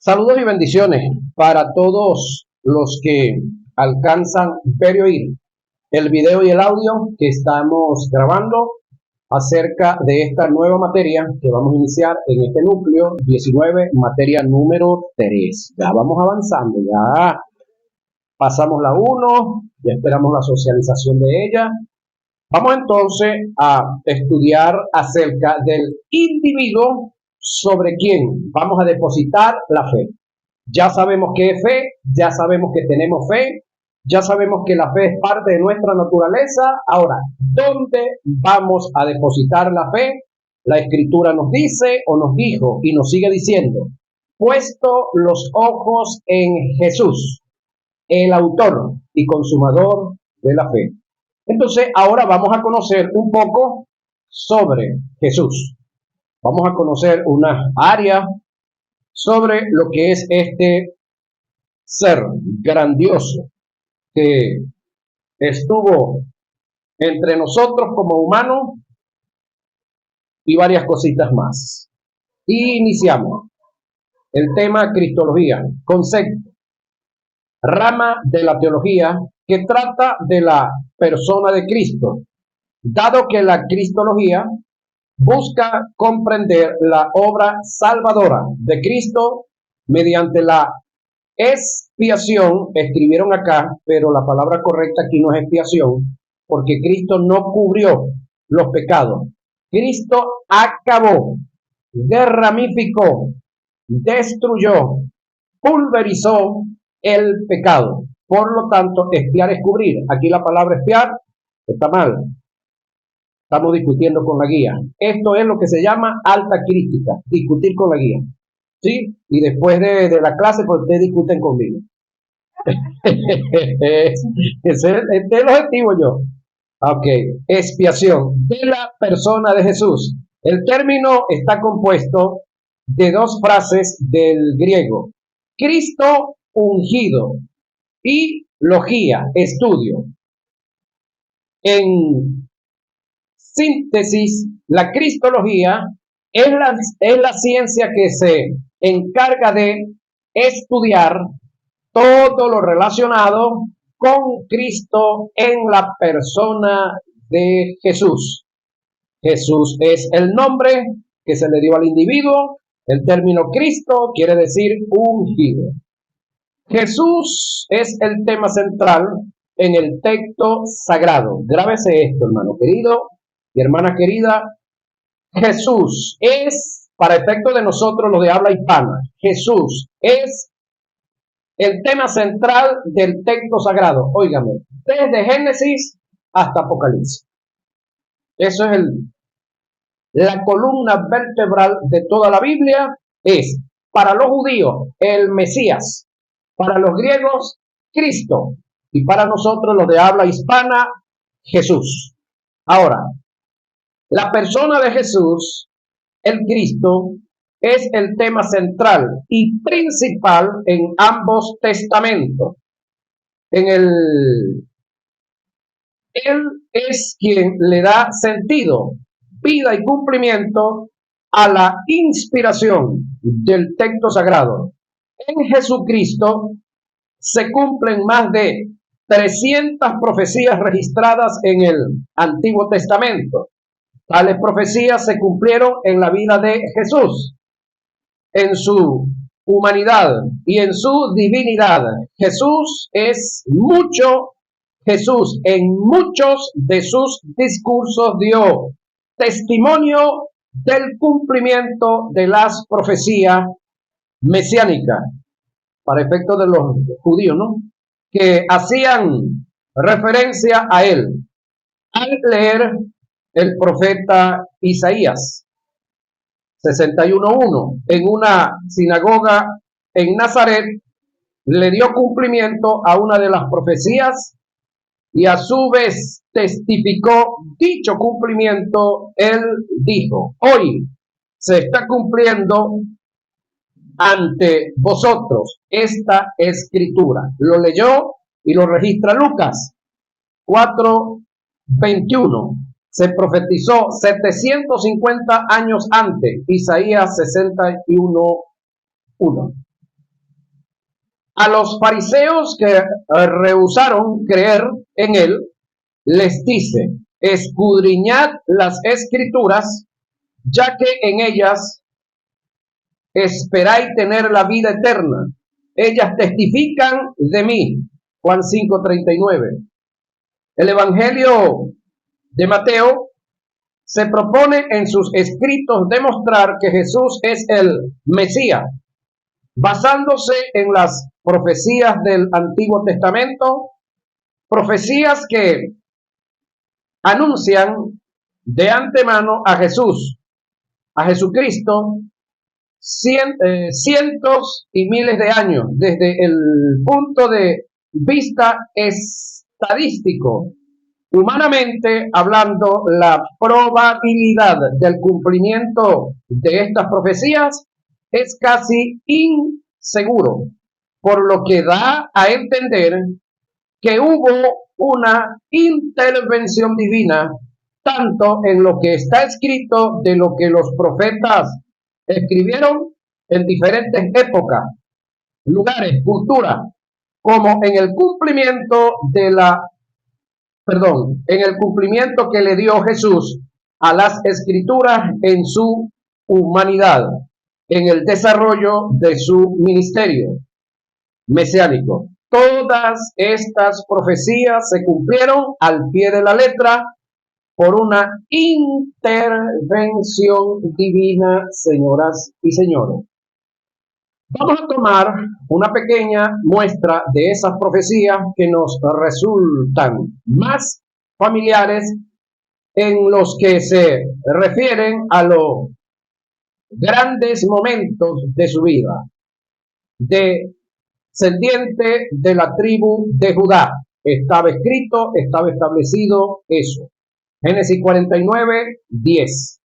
Saludos y bendiciones para todos los que alcanzan ver y oír el video y el audio que estamos grabando acerca de esta nueva materia que vamos a iniciar en este núcleo 19, materia número 3. Ya vamos avanzando, ya pasamos la 1, ya esperamos la socialización de ella. Vamos entonces a estudiar acerca del individuo sobre quien vamos a depositar la fe. Ya sabemos qué es fe, ya sabemos que tenemos fe, ya sabemos que la fe es parte de nuestra naturaleza. Ahora, ¿dónde vamos a depositar la fe? La Escritura nos dice o nos dijo y nos sigue diciendo: puesto los ojos en Jesús, el autor y consumador de la fe. Entonces, ahora vamos a conocer un poco sobre Jesús. Vamos a conocer una área sobre lo que es este ser grandioso que estuvo entre nosotros como humano y varias cositas más. Y iniciamos el tema cristología, concepto, rama de la teología que trata de la persona de Cristo, dado que la cristología busca comprender la obra salvadora de Cristo mediante la expiación. Escribieron acá, pero la palabra correcta aquí no es expiación, porque Cristo no cubrió los pecados. Cristo acabó, derramificó, destruyó, pulverizó el pecado. Por lo tanto, expiar es cubrir. Aquí la palabra expiar está mal. Estamos discutiendo con la guía. Esto es lo que se llama alta crítica, discutir con la guía. ¿Sí? Y después de la clase, pues ustedes discuten conmigo. Este es el objetivo yo. Ok, expiación de la persona de Jesús. El término está compuesto de dos frases del griego: Cristo ungido y logía, estudio. En síntesis, la cristología es la ciencia que se encarga de estudiar todo lo relacionado con Cristo en la persona de Jesús. Jesús es el nombre que se le dio al individuo. El término Cristo quiere decir ungido. Jesús es el tema central en el texto sagrado. Grábese esto, hermano querido y hermana querida. Jesús es, para efecto de nosotros los de habla hispana, Jesús es el tema central del texto sagrado. Óigame, desde Génesis hasta Apocalipsis. Eso es la columna vertebral de toda la Biblia. Es para los judíos el Mesías, para los griegos Cristo y para nosotros los de habla hispana Jesús. Ahora, la persona de Jesús, el Cristo, es el tema central y principal en ambos testamentos. Él es quien le da sentido, vida y cumplimiento a la inspiración del texto sagrado. En Jesucristo se cumplen más de 300 profecías registradas en el Antiguo Testamento. Tales profecías se cumplieron en la vida de Jesús, en su humanidad y en su divinidad. Jesús en muchos de sus discursos dio testimonio del cumplimiento de las profecías mesiánicas, para efecto de los judíos, ¿no?, que hacían referencia a él. Al leer el profeta Isaías 61:1 en una sinagoga en Nazaret, le dio cumplimiento a una de las profecías y a su vez testificó dicho cumplimiento. Él dijo: hoy se está cumpliendo ante vosotros esta escritura. Lo leyó y lo registra Lucas 4:21. Se profetizó 750 años antes, Isaías 61:1. A los fariseos que rehusaron creer en él, les dice: escudriñad las escrituras, ya que en ellas esperáis tener la vida eterna. Ellas testifican de mí. Juan 5:39. El Evangelio de Mateo se propone en sus escritos demostrar que Jesús es el Mesías, basándose en las profecías del Antiguo Testamento, profecías que anuncian de antemano a Jesús, a Jesucristo, cientos y miles de años, desde el punto de vista estadístico. Humanamente hablando, la probabilidad del cumplimiento de estas profecías es casi inseguro, por lo que da a entender que hubo una intervención divina tanto en lo que está escrito de lo que los profetas escribieron en diferentes épocas, lugares, culturas, como en el cumplimiento en el cumplimiento que le dio Jesús a las escrituras en su humanidad, en el desarrollo de su ministerio mesiánico. Todas estas profecías se cumplieron al pie de la letra por una intervención divina, señoras y señores. Vamos a tomar una pequeña muestra de esas profecías que nos resultan más familiares, en los que se refieren a los grandes momentos de su vida. Descendiente de la tribu de Judá. Estaba escrito, estaba establecido eso. Génesis 49, 10.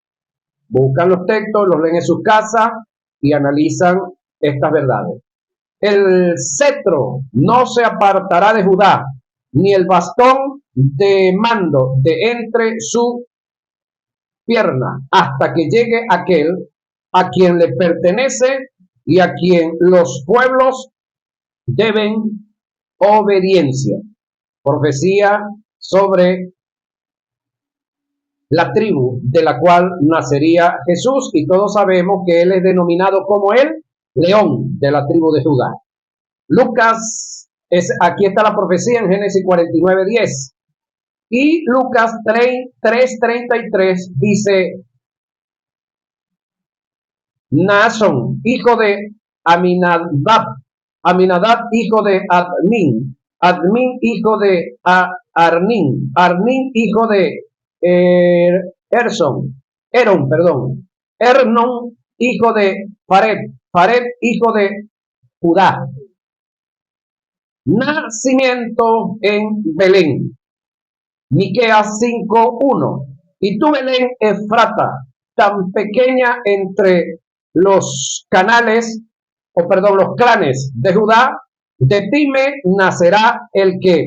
Buscan los textos, los leen en sus casas y analizan estas verdades. El cetro no se apartará de Judá, ni el bastón de mando de entre su pierna, hasta que llegue aquel a quien le pertenece y a quien los pueblos deben obediencia. Profecía sobre la tribu de la cual nacería Jesús, y todos sabemos que él es denominado como el león de la tribu de Judá. Lucas, aquí está la profecía en Génesis 49, 10. Y Lucas 3:33 dice: Naasón, hijo de Aminadab, Aminadab, hijo de Admin, Admin, hijo de Arnin, Arnin, hijo de Ernon, hijo de Fared, Fared, hijo de Judá. Nacimiento en Belén. Miqueas 5:1. Y tú, Belén Efrata, tan pequeña entre los los clanes de Judá, de ti me nacerá el que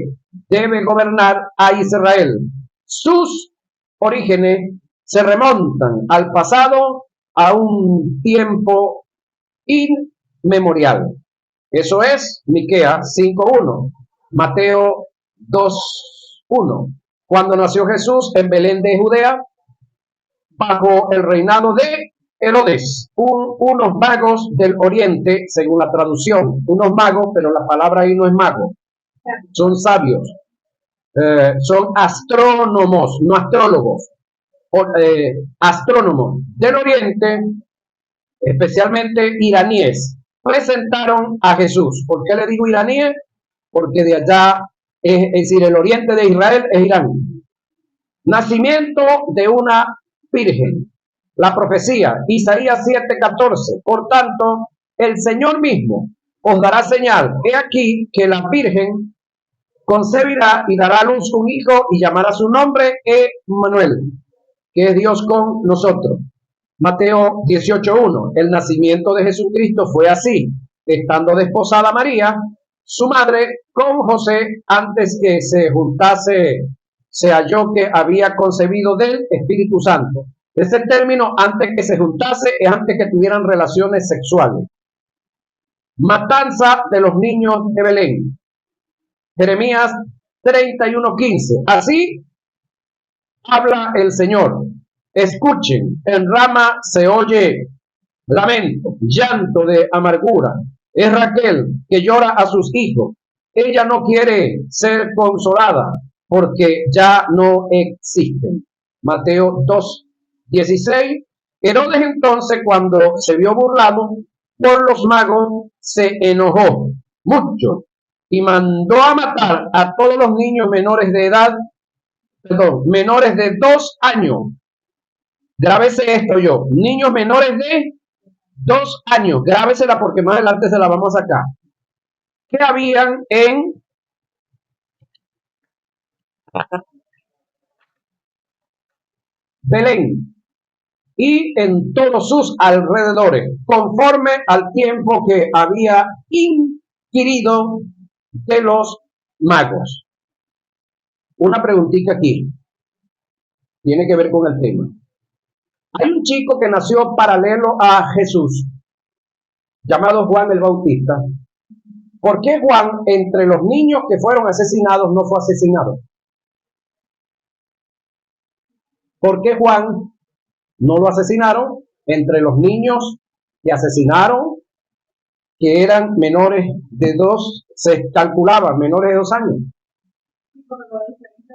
debe gobernar a Israel. Sus orígenes se remontan al pasado, a un tiempo inmemorial. Eso es Miqueas 5:1. Mateo 2:1. Cuando nació Jesús en Belén de Judea, bajo el reinado de Herodes, unos magos del oriente, según la traducción, unos magos, pero la palabra ahí no es mago, son sabios, son astrónomos, no astrólogos, astrónomos del oriente, especialmente iraníes, presentaron a Jesús. ¿Por qué le digo iraníes? Porque de allá, es decir, el oriente de Israel es Irán. Nacimiento de una virgen. La profecía, Isaías 7:14. Por tanto, el Señor mismo os dará señal. He aquí que la virgen concebirá y dará a luz un hijo y llamará su nombre Emmanuel, que es Dios con nosotros. Mateo 18:1. El nacimiento de Jesucristo fue así: estando desposada María, su madre, con José, antes que se juntase, se halló que había concebido del Espíritu Santo. Ese término, antes que se juntase, es antes que tuvieran relaciones sexuales. Matanza de los niños de Belén. Jeremías 31:15. Así habla el Señor. Escuchen, en Rama se oye lamento, llanto de amargura. Es Raquel que llora a sus hijos. Ella no quiere ser consolada porque ya no existen. Mateo 2:16. Herodes entonces, cuando se vio burlado por los magos, se enojó mucho y mandó a matar a todos los niños menores de edad, menores de 2 años. Grábese esto yo, niños menores de 2 años, grábesela porque más adelante se la vamos a sacar. Que habían en Belén y en todos sus alrededores, conforme al tiempo que había inquirido de los magos. Una preguntita aquí, tiene que ver con el tema. Hay un chico que nació paralelo a Jesús, llamado Juan el Bautista. ¿Por qué Juan, entre los niños que fueron asesinados, no fue asesinado? ¿Por qué Juan no lo asesinaron? Entre los niños que asesinaron, que eran menores de 2, se calculaba menores de 2 años.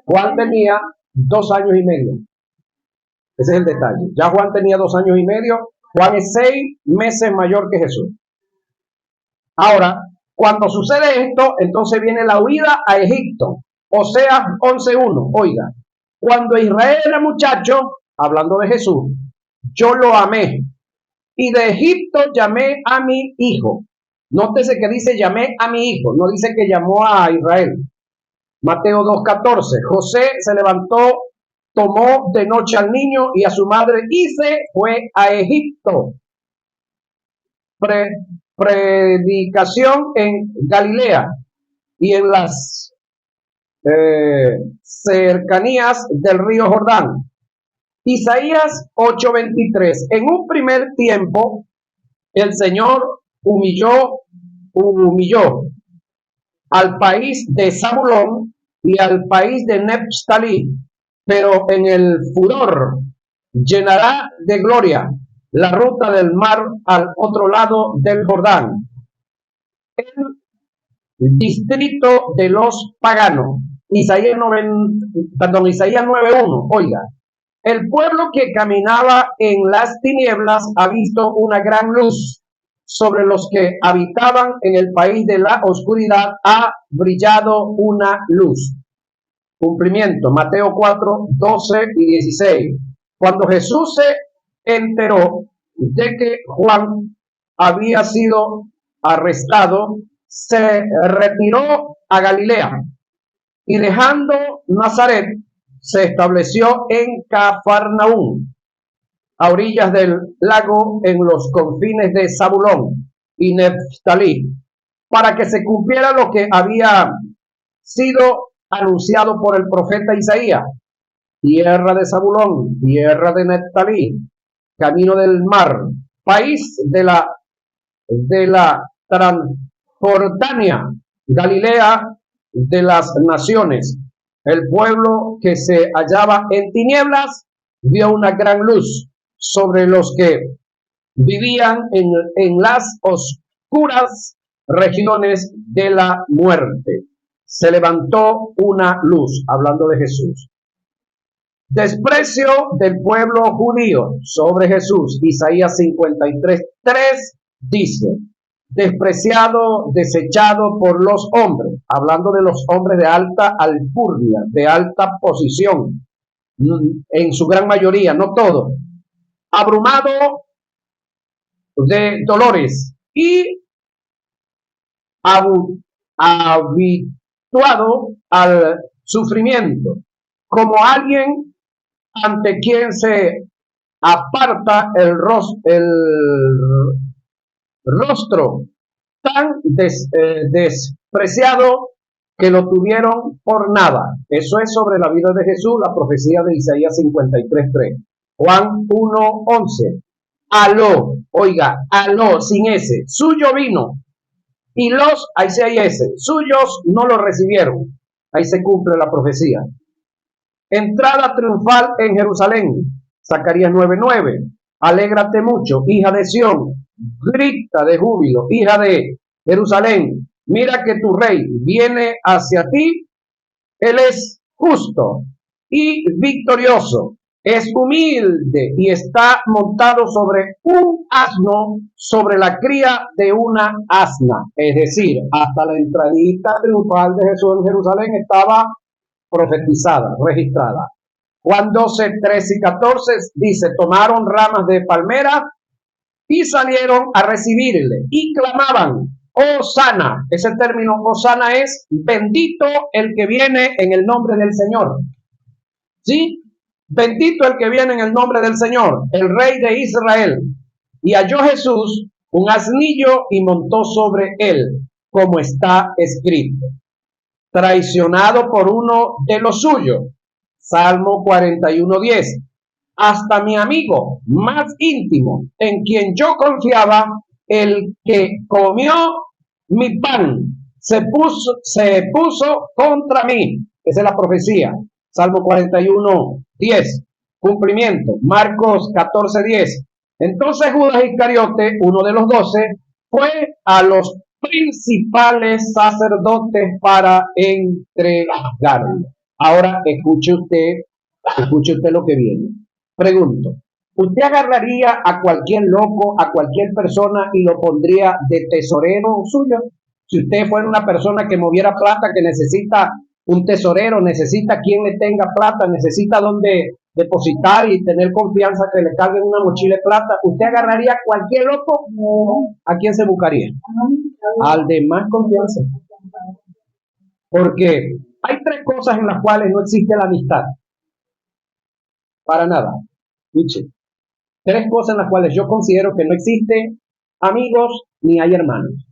Juan tenía 2 años y medio. Ese es el detalle. Ya Juan tenía 2 años y medio. Juan es 6 meses mayor que Jesús. Ahora, cuando sucede esto, entonces viene la huida a Egipto. Oseas 11:1. Oiga, cuando Israel era muchacho, hablando de Jesús, yo lo amé y de Egipto llamé a mi hijo. Nótese que dice llamé a mi hijo, no dice que llamó a Israel. Mateo 2:14. José se levantó, tomó de noche al niño y a su madre y se fue a Egipto. Predicación en Galilea y en las cercanías del río Jordán. Isaías 8:23. En un primer tiempo, el Señor humilló al país de Zabulón y al país de Neftalí, pero en el furor llenará de gloria la ruta del mar al otro lado del Jordán. El distrito de los paganos. Isaías 9:1. Oiga, el pueblo que caminaba en las tinieblas ha visto una gran luz. Sobre los que habitaban en el país de la oscuridad ha brillado una luz. Cumplimiento, Mateo 4:12 y 16. Cuando Jesús se enteró de que Juan había sido arrestado, se retiró a Galilea y dejando Nazaret, se estableció en Cafarnaúm, a orillas del lago, en los confines de Zabulón y Neftalí, para que se cumpliera lo que había sido anunciado por el profeta Isaías: tierra de Zabulón, tierra de Neftalí, camino del mar, país de la Transjordania, Galilea de las naciones. El pueblo que se hallaba en tinieblas vio una gran luz. Sobre los que vivían en las oscuras regiones de la muerte se levantó una luz, hablando de Jesús. Desprecio del pueblo judío sobre Jesús. Isaías 53:3 dice: despreciado, desechado por los hombres, hablando de los hombres de alta alcurnia, de alta posición, en su gran mayoría, no todos, abrumado de dolores y habituado al sufrimiento, como alguien ante quien se aparta el rostro, tan despreciado que lo tuvieron por nada. Eso es sobre la vida de Jesús, la profecía de Isaías 53:3. Juan 1:11. Aló, oiga, aló, sin ese, suyo vino y los, ahí sí hay ese, suyos no lo recibieron. Ahí se cumple la profecía. Entrada triunfal en Jerusalén. Zacarías 9:9. Alégrate mucho, hija de Sión. Grita de júbilo, hija de Jerusalén. Mira que tu rey viene hacia ti. Él es justo y victorioso. Es humilde y está montado sobre un asno, sobre la cría de una asna. Es decir, hasta la entradita triunfal de Jesús en Jerusalén estaba profetizada, registrada. Juan 12, 13 y 14 dice, tomaron ramas de palmera y salieron a recibirle y clamaban, Hosana. Ese término Hosana es bendito el que viene en el nombre del Señor. ¿Sí? Bendito el que viene en el nombre del Señor, el Rey de Israel. Y halló Jesús un asnillo y montó sobre él, como está escrito. Traicionado por uno de los suyos. Salmo 41:10. Hasta mi amigo más íntimo, en quien yo confiaba, el que comió mi pan, se puso contra mí. Esa es la profecía. Salmo 41:10. Cumplimiento. Marcos 14:10. Entonces Judas Iscariote, uno de los 12, fue a los principales sacerdotes para entregarlo. Ahora escuche usted lo que viene. Pregunto, ¿usted agarraría a cualquier loco, a cualquier persona y lo pondría de tesorero suyo? Si usted fuera una persona que moviera plata, que necesita un tesorero, necesita quien le tenga plata, necesita donde depositar y tener confianza que le carguen una mochila de plata, ¿usted agarraría a cualquier loco? ¿A quién se buscaría? Al de más confianza. Porque hay tres cosas en las cuales no existe la amistad. Para nada. Escuche. Tres cosas en las cuales yo considero que no existe amigos ni hay hermanos.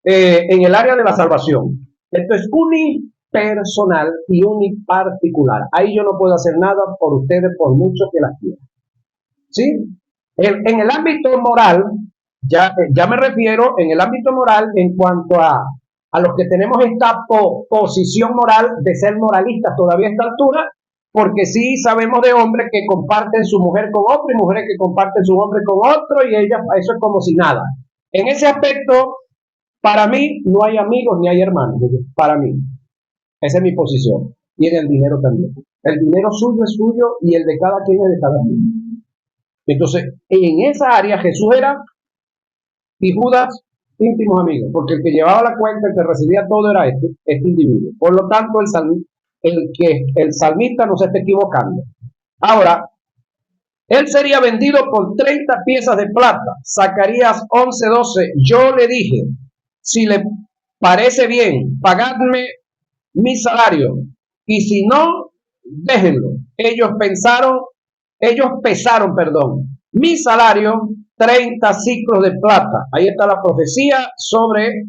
En el área de la salvación. Esto es unipersonal y uniparticular. Ahí yo no puedo hacer nada por ustedes por mucho que las quieran. ¿Sí? En el ámbito moral, ya me refiero en el ámbito moral en cuanto a los que tenemos esta posición moral de ser moralistas todavía a esta altura, porque sí sabemos de hombres que comparten su mujer con otro y mujeres que comparten su hombre con otro y ellas, eso es como si nada. En ese aspecto, para mí no hay amigos ni hay hermanos, para mí. Esa es mi posición. Y en el dinero también. El dinero suyo es suyo y el de cada quien es de cada quien. Entonces, en esa área Jesús era y Judas íntimos amigos, porque el que llevaba la cuenta, el que recibía todo era este individuo. Por lo tanto, el salmista no se está equivocando. Ahora, él sería vendido por 30 piezas de plata. Zacarías 11:12. Yo le dije, si le parece bien, pagadme mi salario, y si no, déjenlo. Ellos pesaron, mi salario 30 ciclos de plata. Ahí está la profecía sobre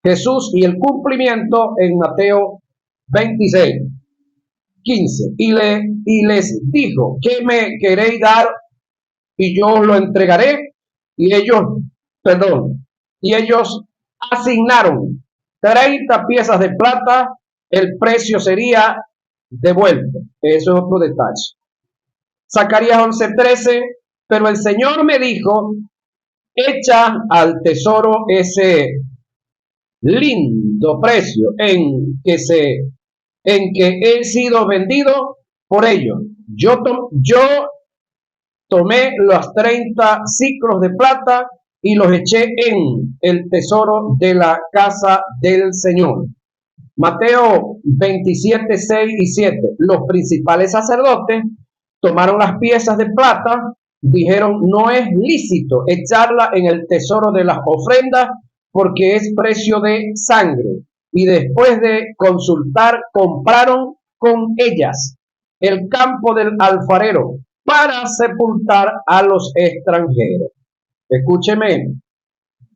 Jesús y el cumplimiento en Mateo 26:15. Y les dijo, ¿qué me queréis dar? Y yo os lo entregaré. Y ellos asignaron 30 piezas de plata. El precio sería devuelto. Eso es otro detalle. Zacarías 11:13. Pero el Señor me dijo, echa al tesoro ese lindo precio en que he sido vendido por ello. Yo tomé los 30 ciclos de plata y los eché en el tesoro de la casa del Señor. Mateo 27:6-7. Los principales sacerdotes tomaron las piezas de plata, dijeron, no es lícito echarla en el tesoro de las ofrendas porque es precio de sangre. Y después de consultar, compraron con ellas el campo del alfarero para sepultar a los extranjeros. Escúcheme,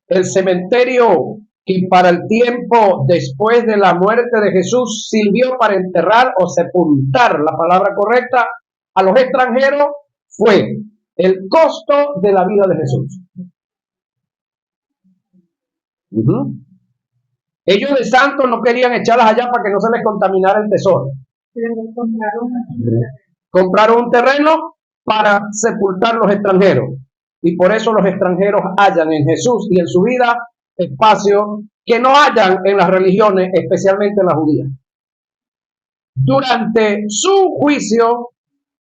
el cementerio que para el tiempo después de la muerte de Jesús sirvió para enterrar o sepultar, la palabra correcta, a los extranjeros, fue el costo de la vida de Jesús. Ujú. Ellos de santos no querían echarlas allá para que no se les contaminara el tesoro. Compraron un terreno para sepultar los extranjeros. Y por eso los extranjeros hallan en Jesús y en su vida espacio que no hallan en las religiones, especialmente en la judía. Durante su juicio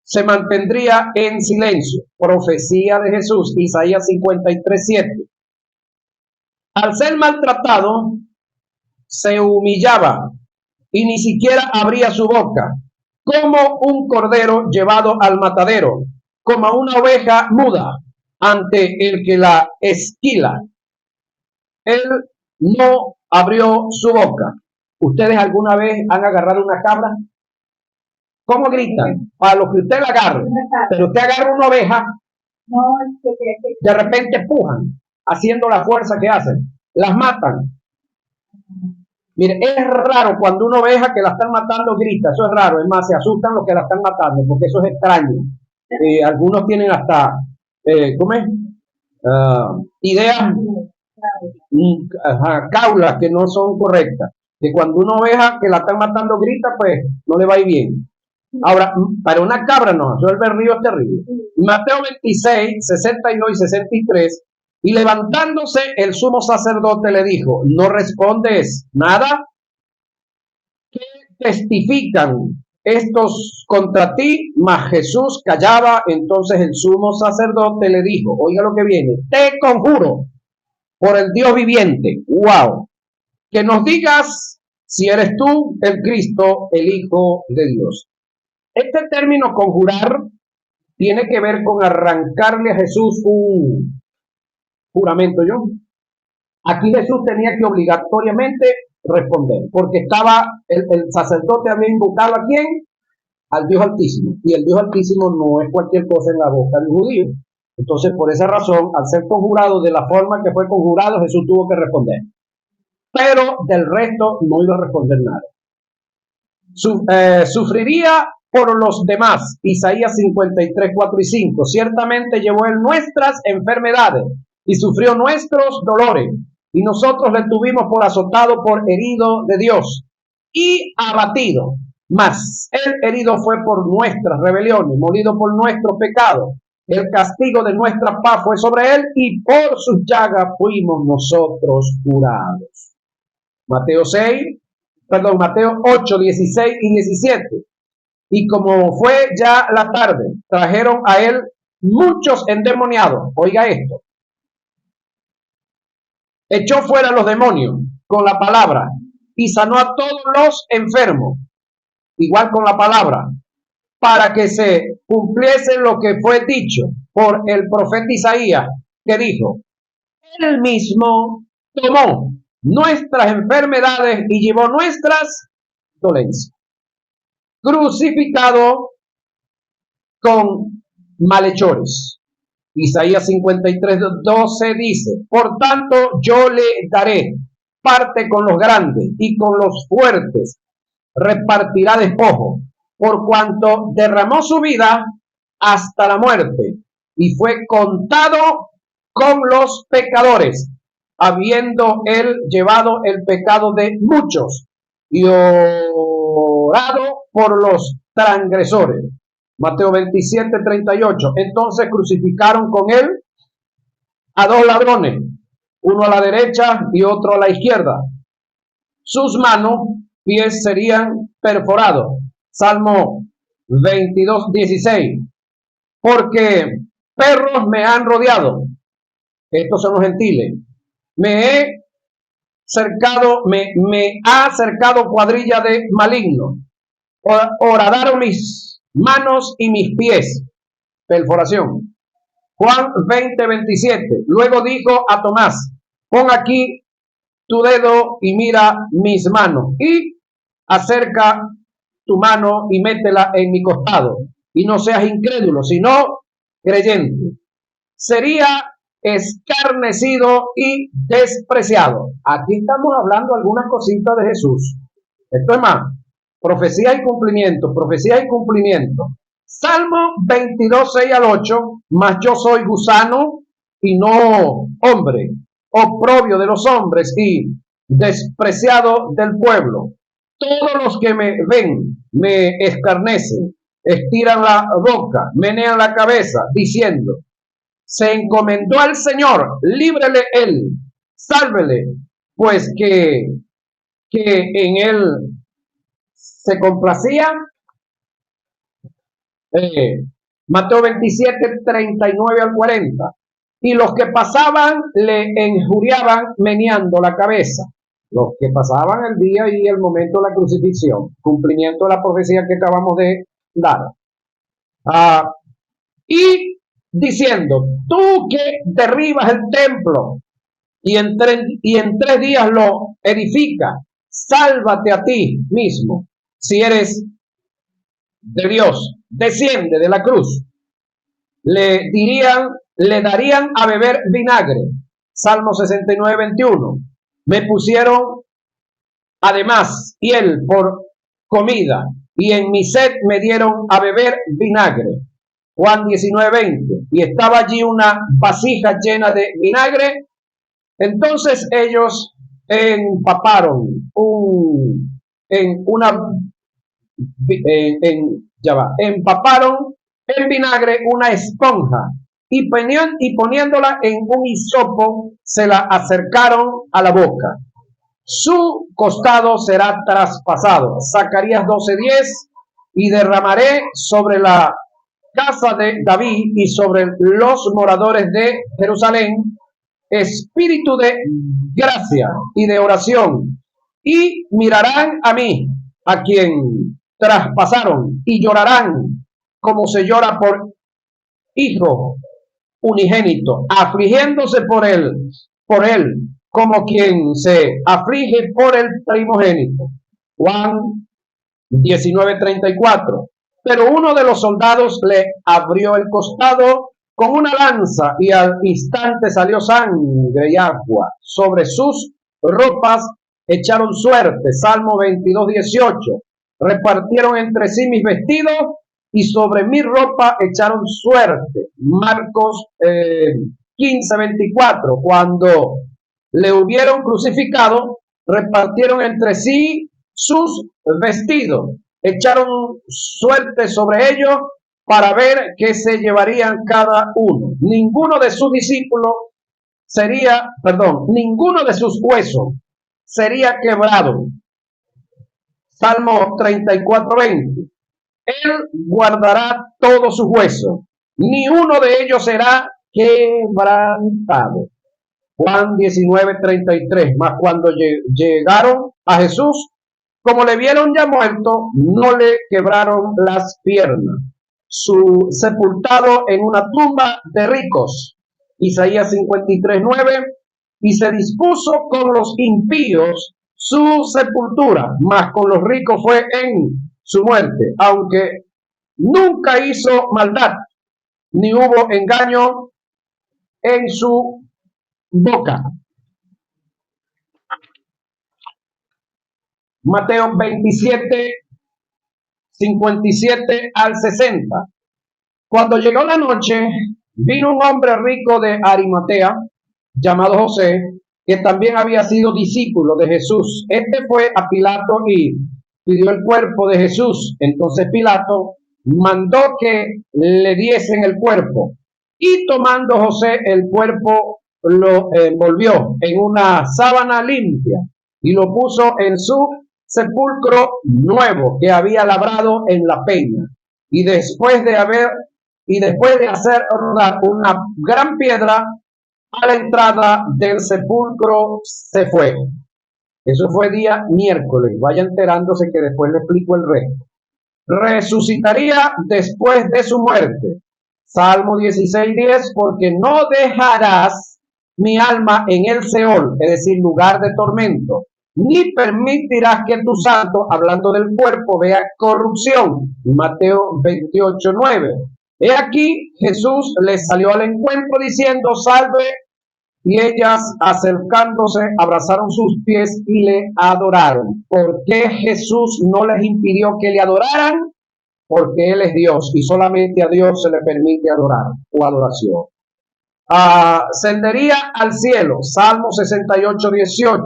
se mantendría en silencio. Profecía de Jesús, Isaías 53:7. Al ser maltratado, se humillaba y ni siquiera abría su boca, como un cordero llevado al matadero, como una oveja muda ante el que la esquila. Él no abrió su boca. ¿Ustedes alguna vez han agarrado una cabra? ¿Cómo gritan? Para lo que usted la agarre. Pero usted agarra una oveja, de repente empujan, haciendo la fuerza que hacen. Las matan. Mire, es raro cuando una oveja que la están matando grita, eso es raro, es más, se asustan los que la están matando, porque eso es extraño. Algunos tienen hasta, ¿cómo es? Ideas, caulas que no son correctas. Que cuando una oveja que la están matando grita, pues no le va a ir bien. Ahora, para una cabra no, eso el berrío es terrible. Mateo 26, 62 y 63. Y levantándose el sumo sacerdote le dijo, ¿no respondes nada? ¿Qué testifican estos contra ti? Mas Jesús callaba. Entonces el sumo sacerdote le dijo, oiga lo que viene, te conjuro por el Dios viviente, wow, que nos digas si eres tú el Cristo, el Hijo de Dios. Este término conjurar tiene que ver con arrancarle a Jesús un juramento. Aquí Jesús tenía que obligatoriamente responder, porque estaba el sacerdote había invocado ¿a quién? Al Dios Altísimo, y el Dios Altísimo no es cualquier cosa en la boca del judío. Entonces, por esa razón, al ser conjurado de la forma que fue conjurado, Jesús tuvo que responder. Pero del resto no iba a responder nada. Sufriría por los demás. Isaías 53, 4 y 5. Ciertamente llevó él nuestras enfermedades y sufrió nuestros dolores. Y nosotros le tuvimos por azotado, por herido de Dios y abatido. Mas el herido fue por nuestras rebeliones, molido por nuestro pecado. El castigo de nuestra paz fue sobre él y por sus llagas fuimos nosotros curados. Mateo 8, 16 y 17. Y como fue ya la tarde, trajeron a él muchos endemoniados. Oiga esto. Echó fuera los demonios con la palabra y sanó a todos los enfermos, igual con la palabra, para que se cumpliese lo que fue dicho por el profeta Isaías, que dijo, él mismo tomó nuestras enfermedades y llevó nuestras dolencias. Crucificado con malhechores. Isaías 53, 12 dice, por tanto yo le daré parte con los grandes y con los fuertes repartirá despojo, por cuanto derramó su vida hasta la muerte y fue contado con los pecadores, habiendo él llevado el pecado de muchos y orado por los transgresores. Mateo 27, 38. Entonces crucificaron con él a dos ladrones, uno a la derecha y otro a la izquierda. Sus manos, pies serían perforados. Salmo 22, 16. Porque perros me han rodeado. Estos son los gentiles. Me ha cercado cuadrilla de malignos. Horadaron mis manos y mis pies. Perforación. Juan 20, 27. Luego dijo a Tomás, pon aquí tu dedo y mira mis manos y acerca tu mano y métela en mi costado y no seas incrédulo, sino creyente. Sería escarnecido y despreciado. Aquí estamos hablando algunas cositas de Jesús. Esto es más, profecía y cumplimiento, profecía y cumplimiento. Salmo 22, 6 al 8, mas yo soy gusano y no hombre, oprobio de los hombres y despreciado del pueblo. Todos los que me ven me escarnecen, estiran la boca, menean la cabeza, diciendo: se encomendó al Señor, líbrele él, sálvele, pues que en él se complacía. Mateo 27, 39 al 40. Y los que pasaban le injuriaban meneando la cabeza. Los que pasaban el día y el momento de la crucifixión, cumplimiento de la profecía que acabamos de dar. Y diciendo: tú que derribas el templo y en 3 días lo edificas, sálvate a ti mismo, si eres de Dios, desciende de la cruz. Le darían a beber vinagre. Salmo 69, 21. Me pusieron además hiel por comida, y en mi sed me dieron a beber vinagre. Juan 19, 20. Y estaba allí una vasija llena de vinagre. Entonces ellos empaparon empaparon en vinagre una esponja y poniéndola en un hisopo se la acercaron a la boca. Su costado será traspasado. Zacarías 12:10. Y derramaré sobre la casa de David y sobre los moradores de Jerusalén espíritu de gracia y de oración, y mirarán a mí, a quien traspasaron, y llorarán como se llora por hijo unigénito, afligiéndose por él, como quien se aflige por el primogénito. Juan 19:34. Pero uno de los soldados le abrió el costado con una lanza, y al instante salió sangre y agua. Sobre sus ropas echaron suerte. Salmo 22:18. Repartieron entre sí mis vestidos, y sobre mi ropa echaron suerte. Marcos 15:24. Cuando le hubieron crucificado, repartieron entre sí sus vestidos, echaron suerte sobre ellos para ver qué se llevarían cada uno. Ninguno de sus huesos sería quebrado. Salmo 34:20. Él guardará todos sus huesos, ni uno de ellos será quebrantado. Juan 19:33. Mas cuando llegaron a Jesús, como le vieron ya muerto, no le quebraron las piernas. Sepultado en una tumba de ricos. Isaías 53:9. Y se dispuso con los impíos su sepultura, mas con los ricos fue en su muerte, aunque nunca hizo maldad, ni hubo engaño en su boca. Mateo 27, 57 al 60. Cuando llegó la noche, vino un hombre rico de Arimatea, llamado José, que también había sido discípulo de Jesús. Este fue a Pilato y pidió el cuerpo de Jesús. Entonces Pilato mandó que le diesen el cuerpo, y tomando José el cuerpo, lo envolvió en una sábana limpia y lo puso en su sepulcro nuevo que había labrado en la peña. Y después de hacer rodar una gran piedra a la entrada del sepulcro, se fue. Eso fue día miércoles. Vaya enterándose que después le explico el resto. Resucitaría después de su muerte. Salmo 16:10. Porque no dejarás mi alma en el Seol, es decir, lugar de tormento, ni permitirás que tu santo, hablando del cuerpo, vea corrupción. Mateo 28:9. He aquí, Jesús les salió al encuentro diciendo: salve. Y ellas, acercándose, abrazaron sus pies y le adoraron. ¿Por qué Jesús no les impidió que le adoraran? Porque Él es Dios y solamente a Dios se le permite adorar o adoración. ascendería al cielo. Salmo 68, 18.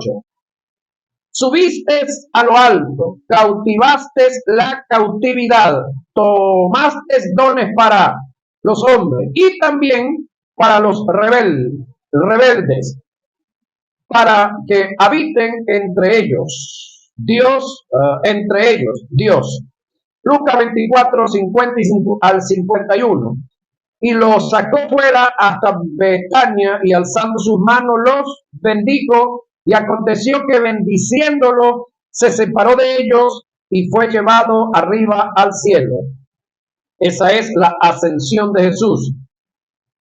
Subiste a lo alto, cautivaste la cautividad, tomaste dones para los hombres y también para los rebeldes, para que habiten entre ellos. Dios, entre ellos, Dios. Lucas 24, 55 al 51. Y los sacó fuera hasta Betania y alzando sus manos los bendijo. Y aconteció que bendiciéndolo se separó de ellos y fue llevado arriba al cielo. Esa es la ascensión de Jesús.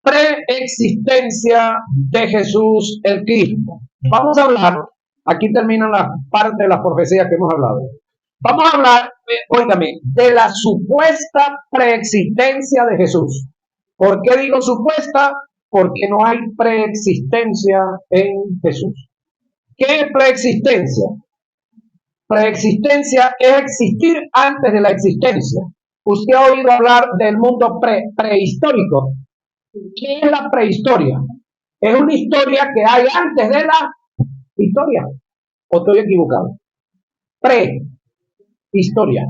Preexistencia de Jesús el Cristo. Vamos a hablar, aquí terminan las partes de las profecías que hemos hablado. Vamos a hablar, óigame, de la supuesta preexistencia de Jesús. ¿Por qué digo supuesta? Porque no hay preexistencia en Jesús. ¿Qué es preexistencia? Preexistencia es existir antes de la existencia. Usted ha oído hablar del mundo prehistórico. ¿Qué es la prehistoria? Es una historia que hay antes de la historia. ¿O estoy equivocado? Prehistoria.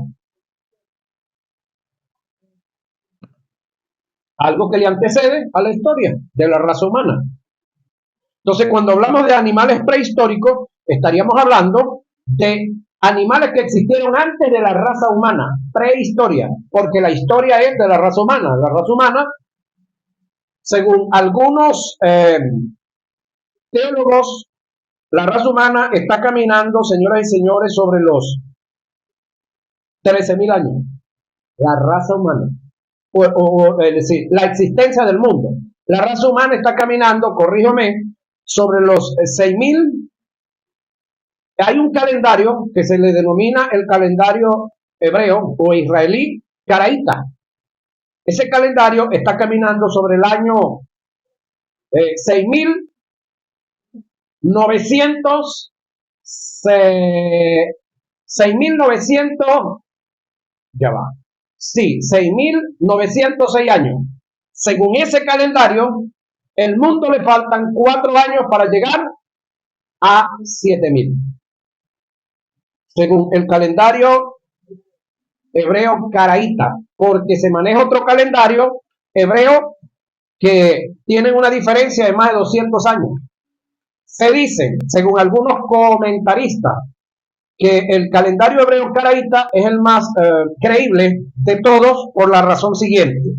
Algo que le antecede a la historia de la raza humana. Entonces, cuando hablamos de animales prehistóricos, estaríamos hablando de animales que existieron antes de la raza humana, prehistoria, porque la historia es de la raza humana. La raza humana, según algunos teólogos, la raza humana está caminando, señoras y señores, sobre los 13.000 años. La raza humana. Es decir, la existencia del mundo. La raza humana está caminando, corríjame, sobre los 6.000. Hay un calendario que se le denomina el calendario hebreo o israelí caraíta. Ese calendario está caminando sobre el año 6.900, 6.900, ya va. Sí, 6.906 años. Según ese calendario, el mundo le faltan 4 años para llegar a 7.000. Según el calendario hebreo caraíta, porque se maneja otro calendario hebreo que tiene una diferencia de más de 200 años. Se dice, según algunos comentaristas, que el calendario hebreo caraíta es el más creíble de todos por la razón siguiente,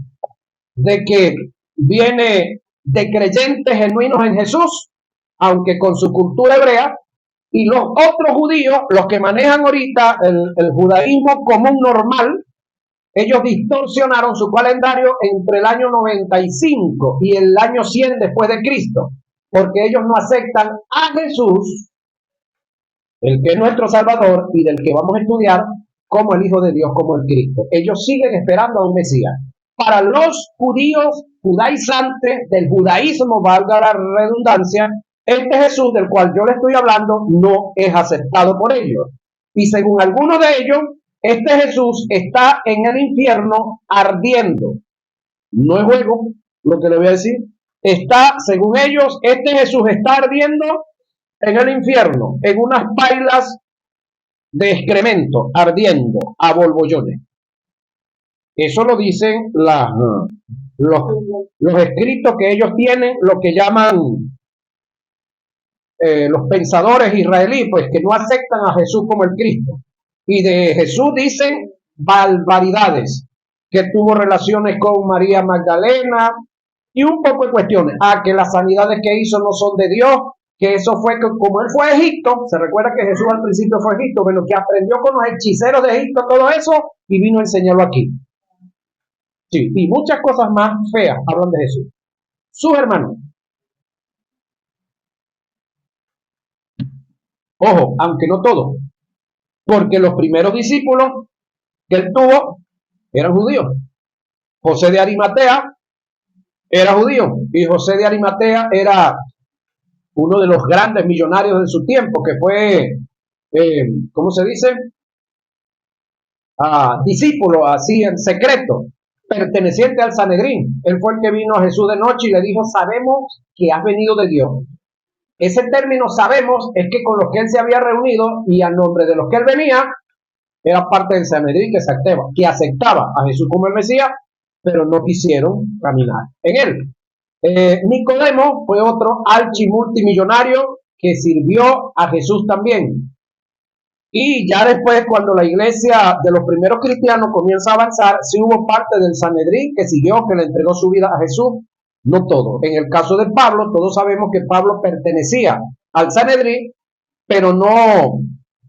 de que viene de creyentes genuinos en Jesús, aunque con su cultura hebrea, y los otros judíos, los que manejan ahorita el judaísmo común normal, ellos distorsionaron su calendario entre el año 95 y el año 100 después de Cristo, porque ellos no aceptan a Jesús, el que es nuestro Salvador y del que vamos a estudiar, como el Hijo de Dios, como el Cristo. Ellos siguen esperando a un Mesías. Para los judíos judaizantes del judaísmo, valga la redundancia, este Jesús del cual yo le estoy hablando no es aceptado por ellos. Y según algunos de ellos, este Jesús está en el infierno ardiendo. No es juego lo que le voy a decir. Está, según ellos, este Jesús está ardiendo en el infierno, en unas pailas de excremento, ardiendo a bolbollones. Eso lo dicen los escritos que ellos tienen, lo que llaman los pensadores israelíes, pues que no aceptan a Jesús como el Cristo. Y de Jesús dicen barbaridades, que tuvo relaciones con María Magdalena y un poco de cuestiones. Que las sanidades que hizo no son de Dios, que eso fue que como él fue a Egipto, se recuerda que Jesús al principio fue a Egipto, pero que aprendió con los hechiceros de Egipto todo eso y vino a enseñarlo aquí. Sí, y muchas cosas más feas hablan de Jesús. Sus hermanos. Ojo, aunque no todos, porque los primeros discípulos que él tuvo eran judíos. José de Arimatea era judío y José de Arimatea era uno de los grandes millonarios de su tiempo, que fue, ¿cómo se dice? Discípulo, así en secreto, perteneciente al Sanedrín. Él fue el que vino a Jesús de noche y le dijo, sabemos que has venido de Dios. Ese término sabemos es que con los que él se había reunido y a nombre de los que él venía, era parte del Sanedrín que aceptaba a Jesús como el Mesías, pero no quisieron caminar en él. Nicodemo fue otro archimultimillonario que sirvió a Jesús también. Y ya después, cuando la iglesia de los primeros cristianos comienza a avanzar, sí hubo parte del Sanedrín que siguió, que le entregó su vida a Jesús. No todo. En el caso de Pablo, todos sabemos que Pablo pertenecía al Sanedrín, pero no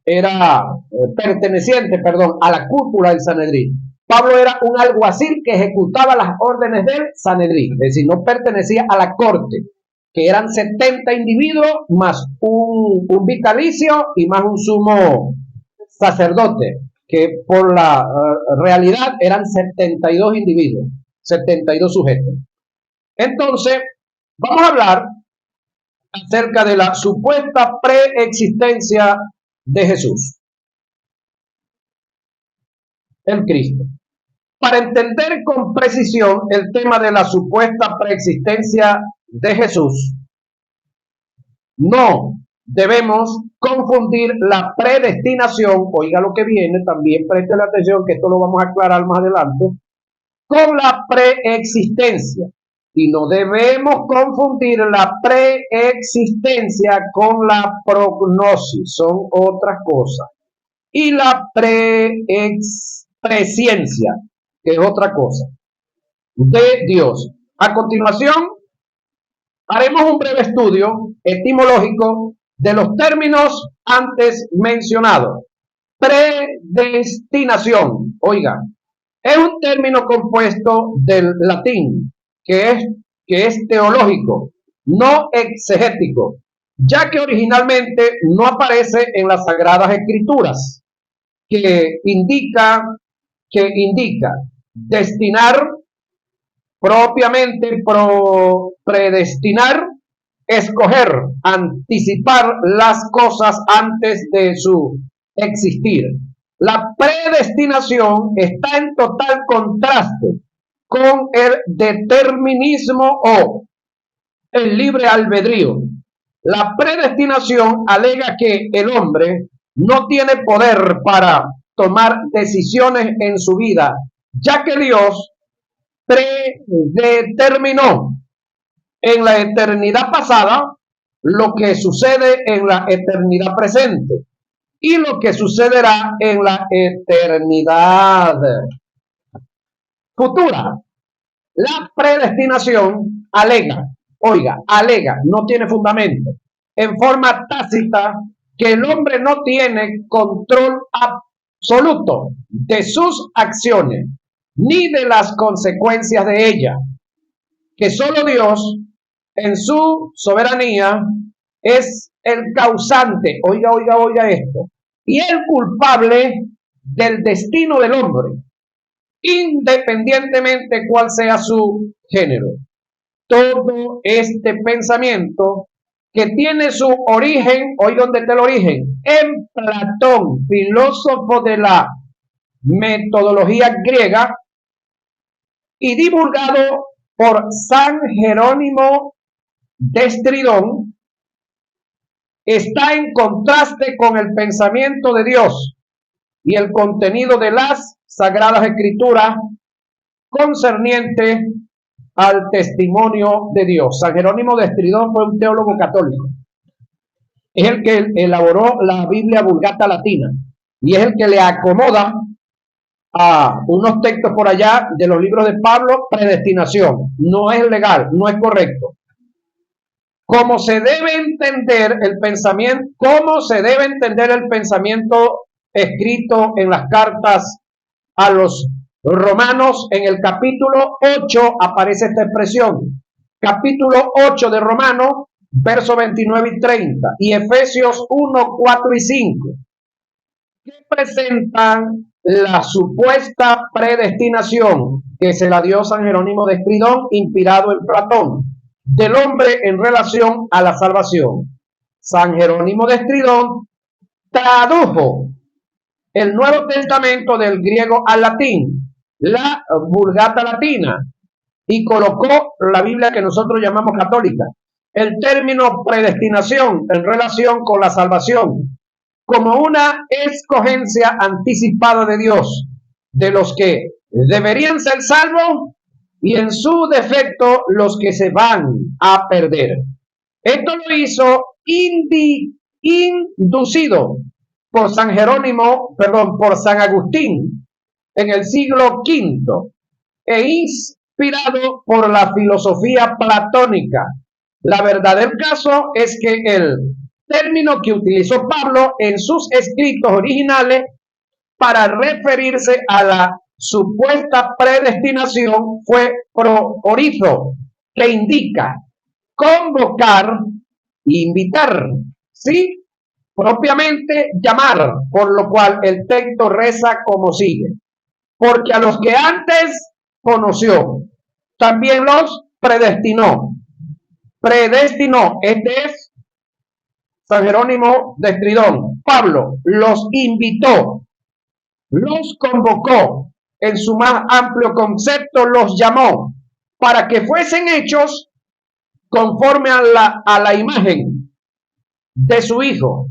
era perteneciente, perdón, a la cúpula del Sanedrín. Pablo era un alguacil que ejecutaba las órdenes del Sanedrín, es decir, no pertenecía a la corte, que eran 70 individuos más un vitalicio y más un sumo sacerdote, que por la realidad eran 72 individuos, 72 sujetos. Entonces, vamos a hablar acerca de la supuesta preexistencia de Jesús, el Cristo. Para entender con precisión el tema de la supuesta preexistencia de Jesús, no debemos confundir la predestinación, oiga lo que viene, también preste la atención que esto lo vamos a aclarar más adelante, con la preexistencia. Y no debemos confundir la preexistencia con la prognosis, son otras cosas. Y la presciencia, que es otra cosa, de Dios. A continuación, haremos un breve estudio etimológico de los términos antes mencionados. Predestinación, oiga, es un término compuesto del latín, que es teológico, no exegético, ya que originalmente no aparece en las Sagradas Escrituras, que indica destinar, propiamente predestinar, escoger, anticipar las cosas antes de su existir. La predestinación está en total contraste con el determinismo o el libre albedrío. La predestinación alega que el hombre no tiene poder para tomar decisiones en su vida, ya que Dios predeterminó en la eternidad pasada lo que sucede en la eternidad presente y lo que sucederá en la eternidad futura. La predestinación alega, no tiene fundamento, en forma tácita, que el hombre no tiene control absoluto de sus acciones, ni de las consecuencias de ellas, que solo Dios, en su soberanía, es el causante, oiga esto, y el culpable del destino del hombre, independientemente cuál sea su género. Todo este pensamiento que tiene su origen, oiga dónde está el origen, en Platón, filósofo de la metodología griega, y divulgado por San Jerónimo de Estridón, está en contraste con el pensamiento de Dios y el contenido de las Sagradas Escrituras concerniente al testimonio de Dios. San Jerónimo de Estridón fue un teólogo católico. Es el que elaboró la Biblia Vulgata Latina y es el que le acomoda a unos textos por allá de los libros de Pablo, predestinación. No es legal, no es correcto. ¿Cómo se debe entender el pensamiento escrito en las cartas a los Romanos? En el capítulo 8 aparece esta expresión. Capítulo 8 de Romanos, versos 29 y 30. Y Efesios 1, 4 y 5. Que presentan la supuesta predestinación que se la dio San Jerónimo de Estridón, inspirado en Platón, del hombre en relación a la salvación. San Jerónimo de Estridón tradujo el Nuevo Testamento del griego al latín la Vulgata Latina y colocó la Biblia que nosotros llamamos católica, el término predestinación en relación con la salvación, como una escogencia anticipada de Dios, de los que deberían ser salvos y en su defecto los que se van a perder. Esto lo hizo inducido por San Jerónimo, perdón, por San Agustín en el siglo V e inspirado por la filosofía platónica. La verdad del caso es que el término que utilizó Pablo en sus escritos originales para referirse a la supuesta predestinación fue proorizo, que indica convocar e invitar, ¿sí? Propiamente llamar, por lo cual el texto reza como sigue: porque a los que antes conoció, también los predestinó. Predestinó, este es San Jerónimo de Estridón. Pablo los invitó, los convocó, en su más amplio concepto los llamó para que fuesen hechos conforme a la imagen de su Hijo,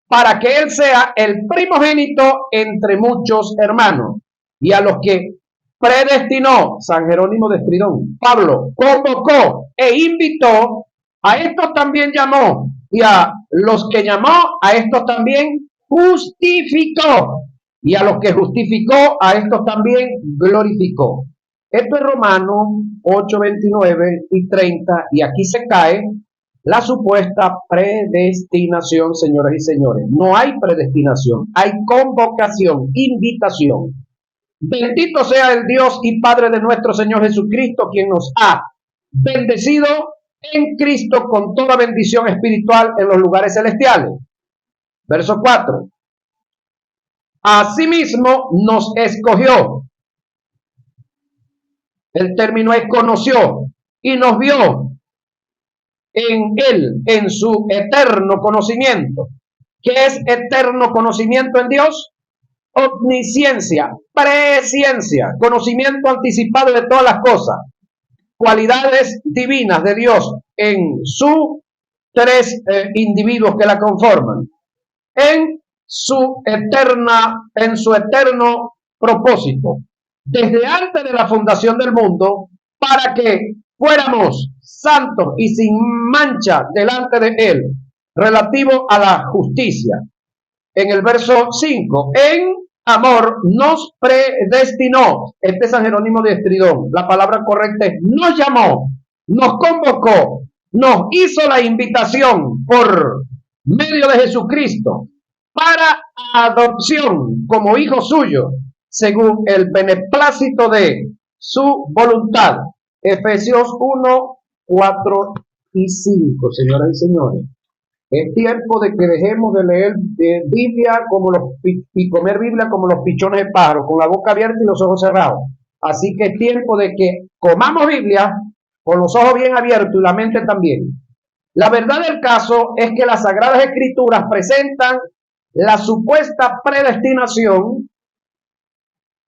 para que Él sea el primogénito entre muchos hermanos. Y a los que predestinó, San Jerónimo de Estridón, Pablo convocó e invitó, a estos también llamó, y a los que llamó, a estos también justificó, y a los que justificó, a estos también glorificó. Esto es Romanos 8, 29 y 30, y aquí se cae la supuesta predestinación, señoras y señores. No hay predestinación, hay convocación, invitación. Bendito sea el Dios y Padre de nuestro Señor Jesucristo, quien nos ha bendecido en Cristo con toda bendición espiritual en los lugares celestiales. Verso 4. Asimismo nos escogió. El término es conoció y nos vio en Él, en su eterno conocimiento. ¿Qué es eterno conocimiento en Dios? Omnisciencia, presciencia, conocimiento anticipado de todas las cosas, cualidades divinas de Dios en sus tres individuos que la conforman, en su eterno propósito, desde antes de la fundación del mundo, para que fuéramos santos y sin mancha delante de Él, relativo a la justicia. En el verso 5, en amor nos predestinó. Este es San Jerónimo de Estridón. La palabra correcta es nos llamó, nos convocó, nos hizo la invitación por medio de Jesucristo para adopción como hijo suyo, según el beneplácito de su voluntad. Efesios 1, 4 y 5, señoras y señores. Es tiempo de que dejemos de leer Biblia como y comer Biblia como los pichones de pájaro, con la boca abierta y los ojos cerrados. Así que es tiempo de que comamos Biblia con los ojos bien abiertos y la mente también. La verdad del caso es que las Sagradas Escrituras presentan la supuesta predestinación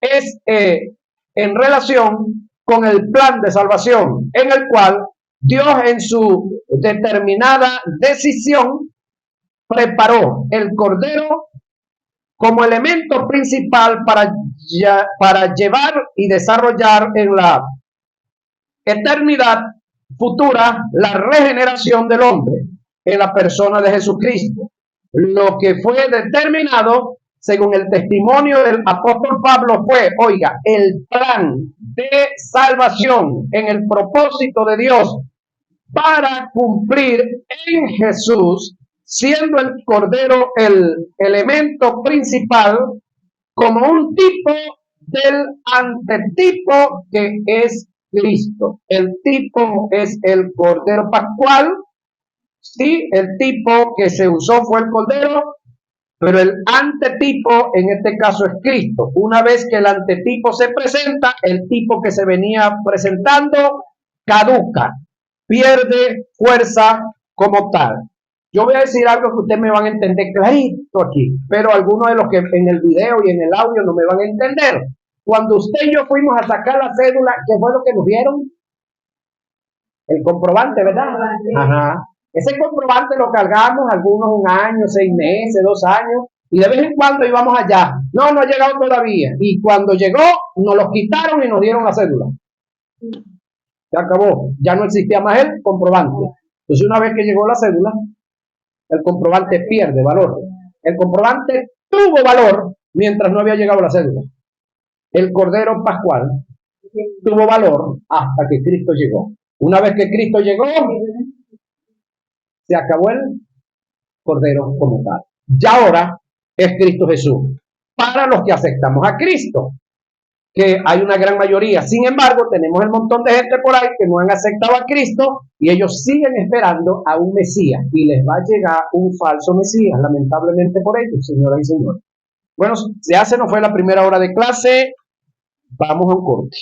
es en relación con el plan de salvación, en el cual Dios en su determinada decisión preparó el Cordero como elemento principal para llevar y desarrollar en la eternidad futura la regeneración del hombre en la persona de Jesucristo. Lo que fue determinado, según el testimonio del apóstol Pablo, fue, oiga, el plan de salvación en el propósito de Dios para cumplir en Jesús, siendo el Cordero el elemento principal, como un tipo del antetipo que es Cristo. El tipo es el Cordero Pascual, sí, el tipo que se usó fue el Cordero, pero el antetipo en este caso es Cristo. Una vez que el antetipo se presenta, el tipo que se venía presentando caduca, pierde fuerza como tal. Yo voy a decir algo que ustedes me van a entender clarito aquí, pero algunos de los que en el video y en el audio no me van a entender. Cuando usted y yo fuimos a sacar la cédula, ¿qué fue lo que nos dieron? El comprobante, ¿verdad? Ajá. Ese comprobante lo cargamos algunos 1 año, 6 meses, 2 años, y de vez en cuando íbamos allá. No, no ha llegado todavía. Y cuando llegó, nos lo quitaron y nos dieron la cédula. Se acabó. Ya no existía más el comprobante. Entonces, una vez que llegó la cédula, el comprobante pierde valor. El comprobante tuvo valor mientras no había llegado la cédula. El Cordero Pascual tuvo valor hasta que Cristo llegó. Una vez que Cristo llegó, se acabó el Cordero como tal. Ya ahora es Cristo Jesús. Para los que aceptamos a Cristo, que hay una gran mayoría. Sin embargo, tenemos el montón de gente por ahí que no han aceptado a Cristo y ellos siguen esperando a un Mesías y les va a llegar un falso Mesías, lamentablemente por ellos, señoras y señores. Bueno, ya se nos fue la primera hora de clase. Vamos a un corte.